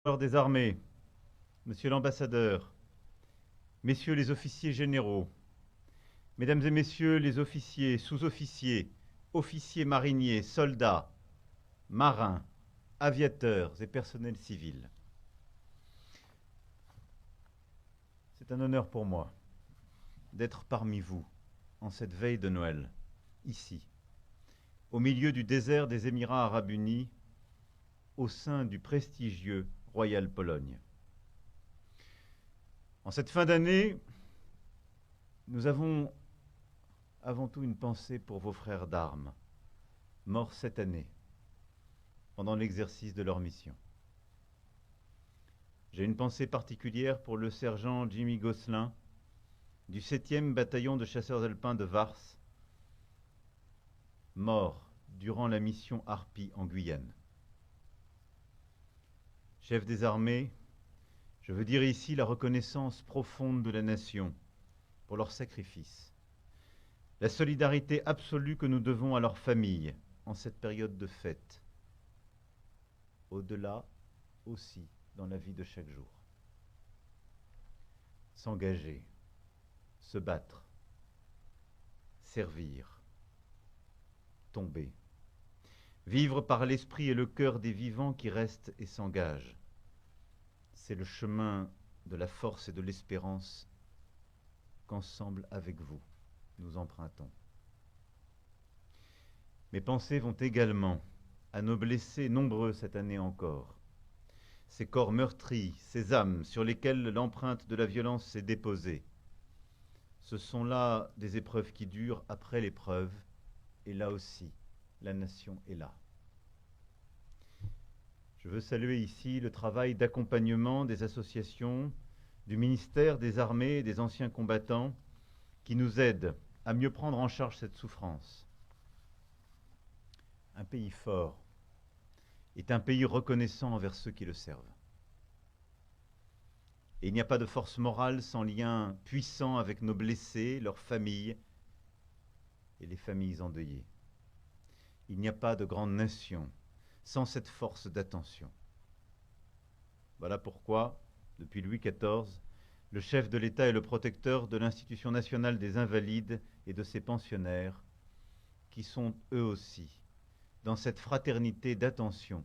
Des armées, monsieur l'ambassadeur, messieurs les officiers généraux, mesdames et messieurs les officiers, sous-officiers, officiers mariniers, soldats, marins, aviateurs et personnels civils. C'est un honneur pour moi d'être parmi vous en cette veille de Noël, ici, au milieu du désert des Émirats arabes unis, au sein du prestigieux Royal Pologne. En cette fin d'année, nous avons avant tout une pensée pour vos frères d'armes, morts cette année, pendant l'exercice de leur mission. J'ai une pensée particulière pour le sergent Jimmy Gosselin, du 7e bataillon de chasseurs alpins de Vars, mort durant la mission Harpie en Guyane. Chef des armées, je veux dire ici la reconnaissance profonde de la nation pour leur sacrifice, la solidarité absolue que nous devons à leurs familles en cette période de fête, au-delà aussi dans la vie de chaque jour. S'engager, se battre, servir, tomber, vivre par l'esprit et le cœur des vivants qui restent et s'engagent. C'est le chemin de la force et de l'espérance qu'ensemble avec vous, nous empruntons. Mes pensées vont également à nos blessés nombreux cette année encore, ces corps meurtris, ces âmes sur lesquelles l'empreinte de la violence s'est déposée. Ce sont là des épreuves qui durent après l'épreuve, et là aussi, la nation est là. Je veux saluer ici le travail d'accompagnement des associations, du ministère des Armées et des anciens combattants qui nous aident à mieux prendre en charge cette souffrance. Un pays fort est un pays reconnaissant envers ceux qui le servent. Et il n'y a pas de force morale sans lien puissant avec nos blessés, leurs familles et les familles endeuillées. Il n'y a pas de grande nation sans cette force d'attention. Voilà pourquoi, depuis Louis XIV, le chef de l'État est le protecteur de l'Institution nationale des Invalides et de ses pensionnaires, qui sont eux aussi dans cette fraternité d'attention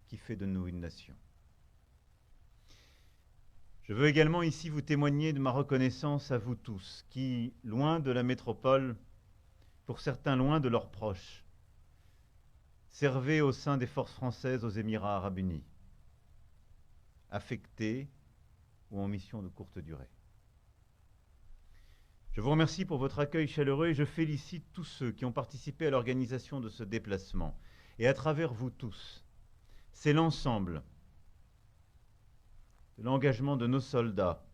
qui fait de nous une nation. Je veux également ici vous témoigner de ma reconnaissance à vous tous, qui, loin de la métropole, pour certains loin de leurs proches, servez au sein des forces françaises aux Émirats arabes unis, affectés ou en mission de courte durée. Je vous remercie pour votre accueil chaleureux et je félicite tous ceux qui ont participé à l'organisation de ce déplacement. Et à travers vous tous, c'est l'ensemble de l'engagement de nos soldats,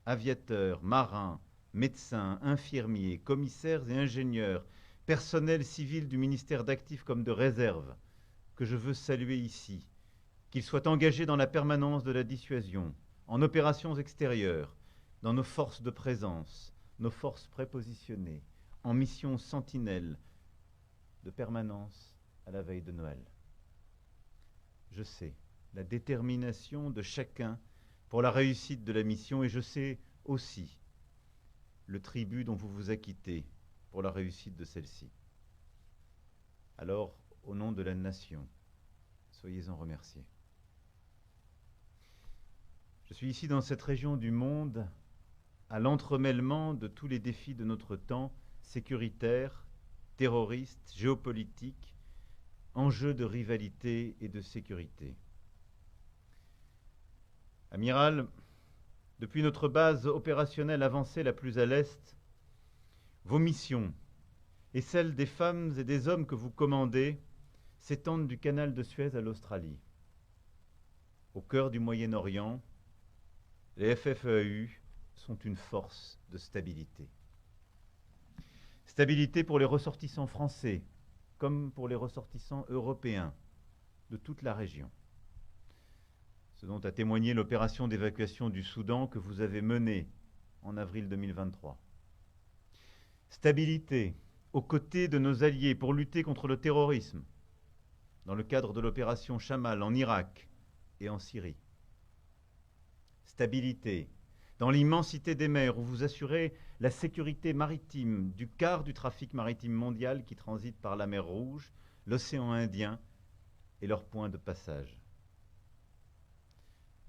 aviateurs, marins, médecins, infirmiers, commissaires et ingénieurs, personnel civil du ministère d'actifs comme de réserve, que je veux saluer ici, qu'ils soient engagés dans la permanence de la dissuasion, en opérations extérieures, dans nos forces de présence, nos forces prépositionnées, en mission sentinelle de permanence à la veille de Noël. Je sais la détermination de chacun pour la réussite de la mission et je sais aussi le tribut dont vous vous acquittez pour la réussite de celle-ci. Alors, au nom de la nation, soyez-en remerciés. Je suis ici dans cette région du monde à l'entremêlement de tous les défis de notre temps, sécuritaires, terroristes, géopolitiques, enjeux de rivalité et de sécurité. Amiral, depuis notre base opérationnelle avancée la plus à l'est, vos missions et celles des femmes et des hommes que vous commandez s'étendent du canal de Suez à l'Australie. Au cœur du Moyen-Orient, les FFEAU sont une force de stabilité. Stabilité pour les ressortissants français, comme pour les ressortissants européens de toute la région. Ce dont a témoigné l'opération d'évacuation du Soudan que vous avez menée en avril 2023. Stabilité aux côtés de nos alliés pour lutter contre le terrorisme, dans le cadre de l'opération Chamal en Irak et en Syrie. Stabilité. Dans l'immensité des mers où vous assurez la sécurité maritime du quart du trafic maritime mondial qui transite par la mer Rouge, l'océan Indien et leurs points de passage.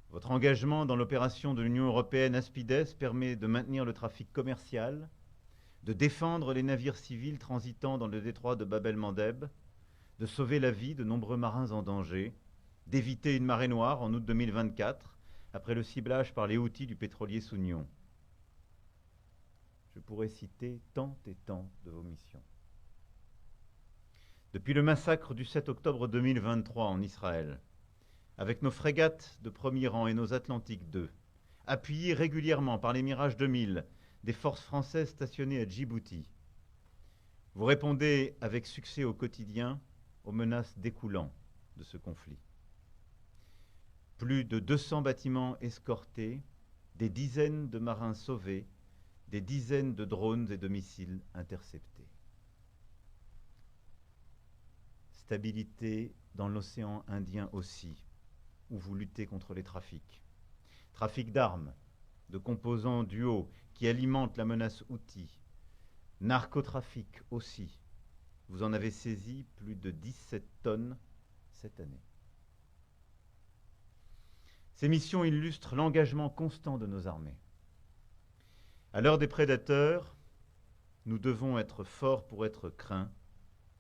Votre engagement dans l'opération de l'Union européenne Aspides permet de maintenir le trafic commercial, de défendre les navires civils transitant dans le détroit de Bab el-Mandeb, de sauver la vie de nombreux marins en danger, d'éviter une marée noire en août 2024, après le ciblage par les Houthis du pétrolier Sounion. Je pourrais citer tant et tant de vos missions. Depuis le massacre du 7 octobre 2023 en Israël, avec nos frégates de premier rang et nos Atlantique II, appuyées régulièrement par les Mirage 2000 des forces françaises stationnées à Djibouti, vous répondez avec succès au quotidien aux menaces découlant de ce conflit. Plus de 200 bâtiments escortés, des dizaines de marins sauvés, des dizaines de drones et de missiles interceptés. Stabilité dans l'océan Indien aussi, où vous luttez contre les trafics. Trafic d'armes, de composants duos qui alimentent la menace Houthi. Narcotrafic aussi. Vous en avez saisi plus de 17 tonnes cette année. Ces missions illustrent l'engagement constant de nos armées. À l'heure des prédateurs, nous devons être forts pour être craints,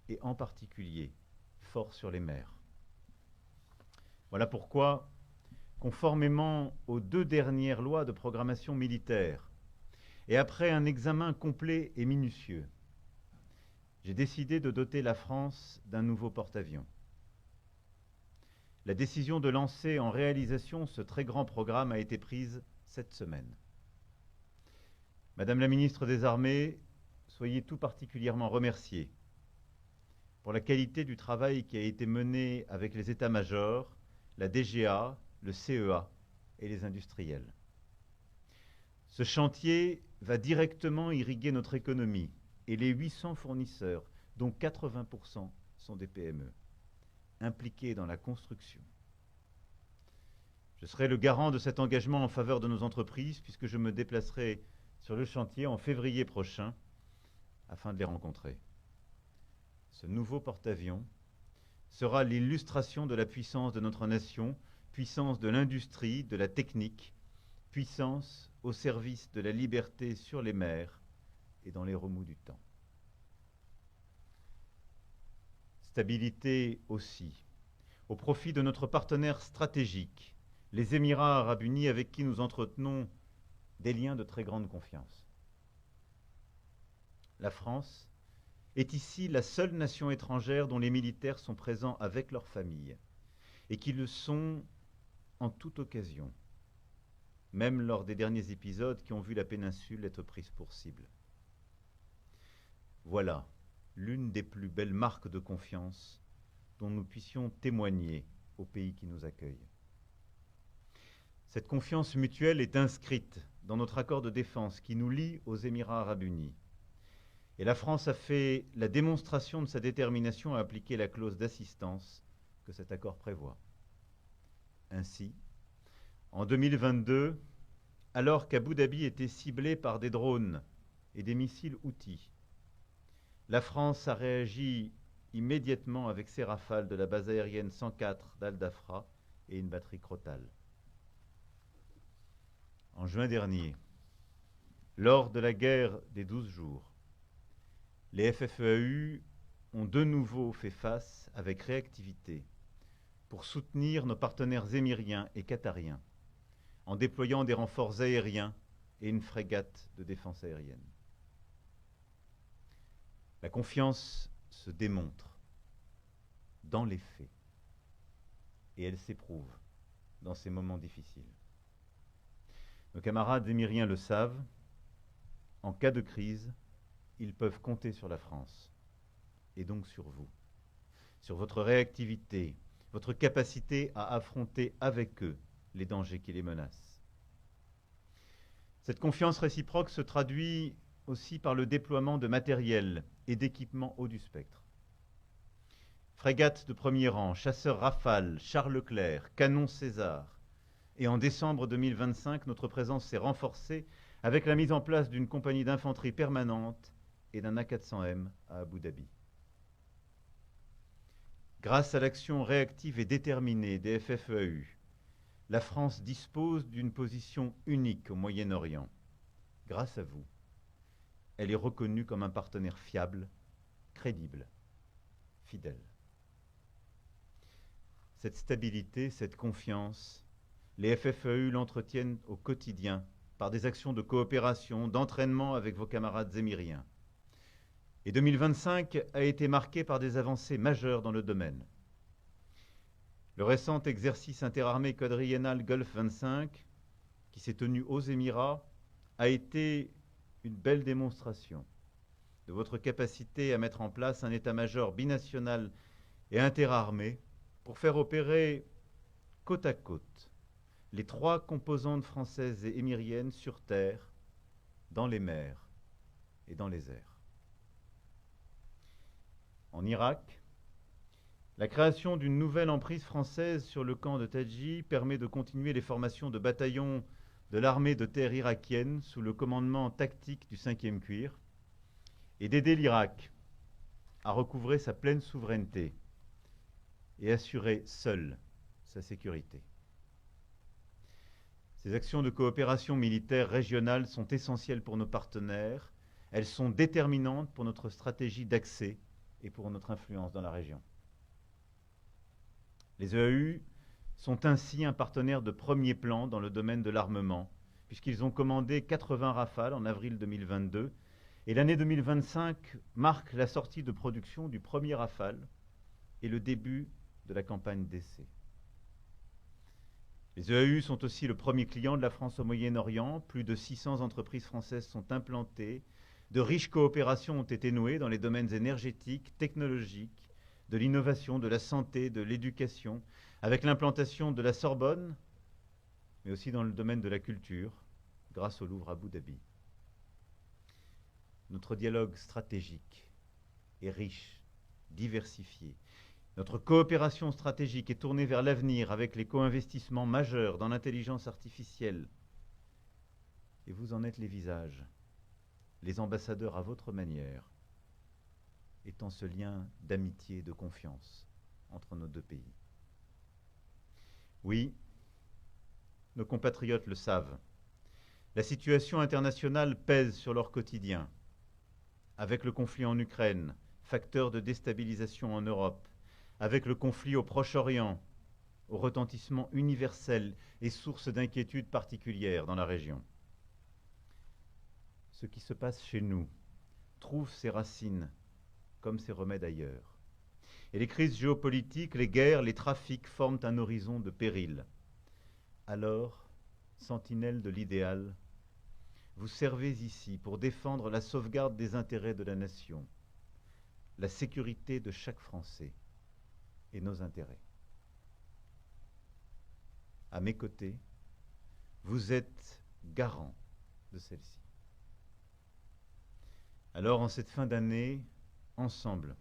et en particulier forts sur les mers. Voilà pourquoi, conformément aux 2 dernières lois de programmation militaire, et après un examen complet et minutieux, j'ai décidé de doter la France d'un nouveau porte-avions. La décision de lancer en réalisation ce très grand programme a été prise cette semaine. Madame la ministre des Armées, soyez tout particulièrement remerciée pour la qualité du travail qui a été mené avec les états-majors, la DGA, le CEA et les industriels. Ce chantier va directement irriguer notre économie et les 800 fournisseurs, dont 80% sont des PME, impliqués dans la construction. Je serai le garant de cet engagement en faveur de nos entreprises puisque je me déplacerai sur le chantier en février prochain afin de les rencontrer. Ce nouveau porte-avions sera l'illustration de la puissance de notre nation, puissance de l'industrie, de la technique, puissance au service de la liberté sur les mers et dans les remous du temps. Stabilité aussi, au profit de notre partenaire stratégique, les Émirats arabes unis avec qui nous entretenons des liens de très grande confiance. La France est ici la seule nation étrangère dont les militaires sont présents avec leurs familles et qui le sont en toute occasion, même lors des derniers épisodes qui ont vu la péninsule être prise pour cible. Voilà l'une des plus belles marques de confiance dont nous puissions témoigner aux pays qui nous accueillent. Cette confiance mutuelle est inscrite dans notre accord de défense qui nous lie aux Émirats arabes unis. Et la France a fait la démonstration de sa détermination à appliquer la clause d'assistance que cet accord prévoit. Ainsi, en 2022, alors qu'Abu Dhabi était ciblé par des drones et des missiles Houthis, la France a réagi immédiatement avec ses Rafales de la base aérienne 104 d'Al-Dafra et une batterie Crotale. En juin dernier, lors de la guerre des 12 jours, les FFEAU ont de nouveau fait face avec réactivité pour soutenir nos partenaires émiriens et qatariens en déployant des renforts aériens et une frégate de défense aérienne. La confiance se démontre dans les faits et elle s'éprouve dans ces moments difficiles. Nos camarades émiriens le savent, en cas de crise, ils peuvent compter sur la France et donc sur vous, sur votre réactivité, votre capacité à affronter avec eux les dangers qui les menacent. Cette confiance réciproque se traduit aussi par le déploiement de matériel et d'équipements haut du spectre. Frégates de premier rang, chasseurs Rafale, chars Leclerc, canons César, Et en décembre 2025, notre présence s'est renforcée avec la mise en place d'une compagnie d'infanterie permanente et d'un A400M à Abu Dhabi. Grâce à l'action réactive et déterminée des FFEAU, la France dispose d'une position unique au Moyen-Orient. Grâce à vous, elle est reconnue comme un partenaire fiable, crédible, fidèle. Cette stabilité, cette confiance, les FFEAU l'entretiennent au quotidien par des actions de coopération, d'entraînement avec vos camarades émiriens. Et 2025 a été marqué par des avancées majeures dans le domaine. Le récent exercice interarmé quadriennal Gulf 25, qui s'est tenu aux Émirats, a été une belle démonstration de votre capacité à mettre en place un état-major binational et interarmé pour faire opérer côte à côte les trois composantes françaises et émiriennes sur terre, dans les mers et dans les airs. En Irak, la création d'une nouvelle emprise française sur le camp de Taji permet de continuer les formations de bataillons de l'armée de terre irakienne sous le commandement tactique du 5e cuir et d'aider l'Irak à recouvrer sa pleine souveraineté et assurer seul sa sécurité. Ces actions de coopération militaire régionale sont essentielles pour nos partenaires. Elles sont déterminantes pour notre stratégie d'accès et pour notre influence dans la région. Les EAU sont ainsi un partenaire de premier plan dans le domaine de l'armement, puisqu'ils ont commandé 80 Rafales en avril 2022, et l'année 2025 marque la sortie de production du premier Rafale et le début de la campagne d'essai. Les EAU sont aussi le premier client de la France au Moyen-Orient. Plus de 600 entreprises françaises sont implantées. De riches coopérations ont été nouées dans les domaines énergétiques, technologiques, de l'innovation, de la santé, de l'éducation, avec l'implantation de la Sorbonne, mais aussi dans le domaine de la culture, grâce au Louvre Abu Dhabi. Notre dialogue stratégique est riche, diversifié. Notre coopération stratégique est tournée vers l'avenir avec les co-investissements majeurs dans l'intelligence artificielle. Et vous en êtes les visages, les ambassadeurs à votre manière, étant ce lien d'amitié et de confiance entre nos deux pays. Oui, nos compatriotes le savent. La situation internationale pèse sur leur quotidien. Avec le conflit en Ukraine, facteur de déstabilisation en Europe, avec le conflit au Proche-Orient, au retentissement universel et source d'inquiétude particulière dans la région. Ce qui se passe chez nous trouve ses racines comme ses remèdes ailleurs. Et les crises géopolitiques, les guerres, les trafics forment un horizon de péril. Alors, sentinelle de l'idéal, vous servez ici pour défendre la sauvegarde des intérêts de la nation, la sécurité de chaque Français et nos intérêts. À mes côtés, vous êtes garant de celle-ci. Alors, en cette fin d'année, ensemble,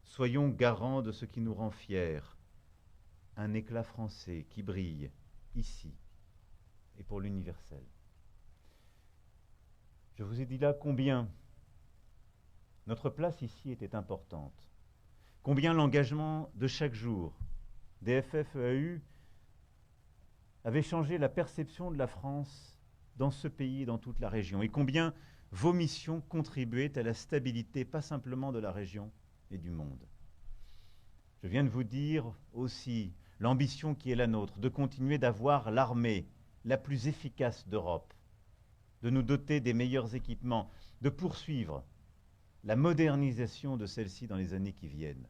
soyons garants de ce qui nous rend fiers, un éclat français qui brille ici et pour l'universel. Je vous ai dit là combien notre place ici était importante, combien l'engagement de chaque jour des FFEAU avait changé la perception de la France dans ce pays et dans toute la région, et combien vos missions contribuaient à la stabilité, pas simplement de la région, et du monde. Je viens de vous dire aussi l'ambition qui est la nôtre, de continuer d'avoir l'armée la plus efficace d'Europe, de nous doter des meilleurs équipements, de poursuivre la modernisation de celle-ci dans les années qui viennent.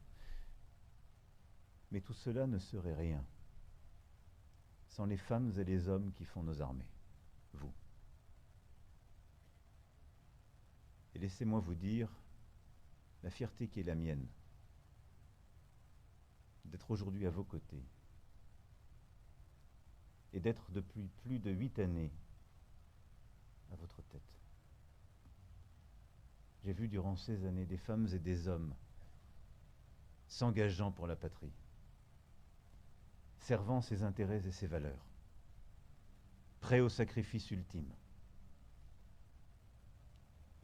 Mais tout cela ne serait rien sans les femmes et les hommes qui font nos armées, vous. Et laissez-moi vous dire la fierté qui est la mienne d'être aujourd'hui à vos côtés et d'être depuis plus de 8 années à votre tête. J'ai vu durant ces années des femmes et des hommes s'engageant pour la patrie, servant ses intérêts et ses valeurs. prêts au sacrifice ultime.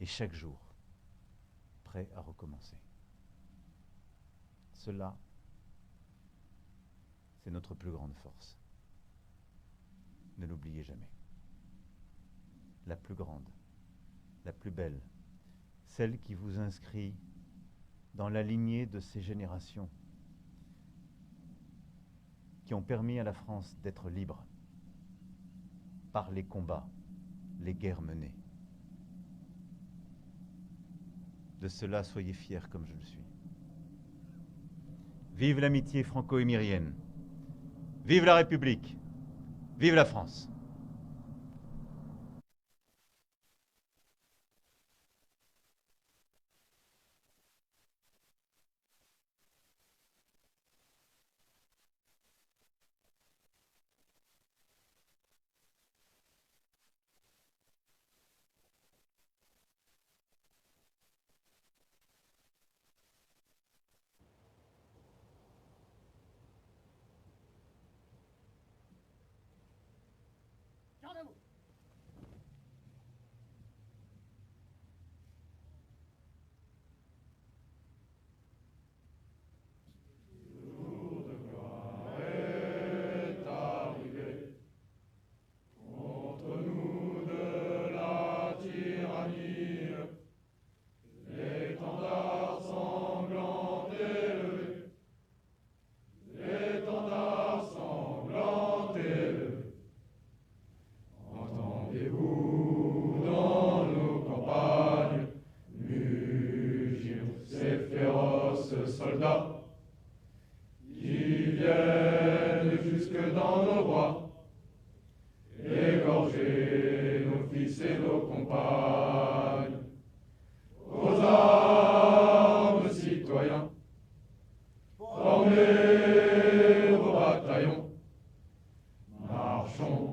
Et chaque jour, prêts à recommencer. Cela, c'est notre plus grande force. Ne l'oubliez jamais. La plus grande, la plus belle, celle qui vous inscrit dans la lignée de ces générations qui ont permis à la France d'être libre par les combats, les guerres menées. De cela, soyez fiers comme je le suis. Vive l'amitié franco-émirienne. Vive la République. Vive la France. Soldats qui viennent jusque dans nos bois, égorger nos fils et nos compagnes. Aux armes, citoyens, formez vos bataillons, marchons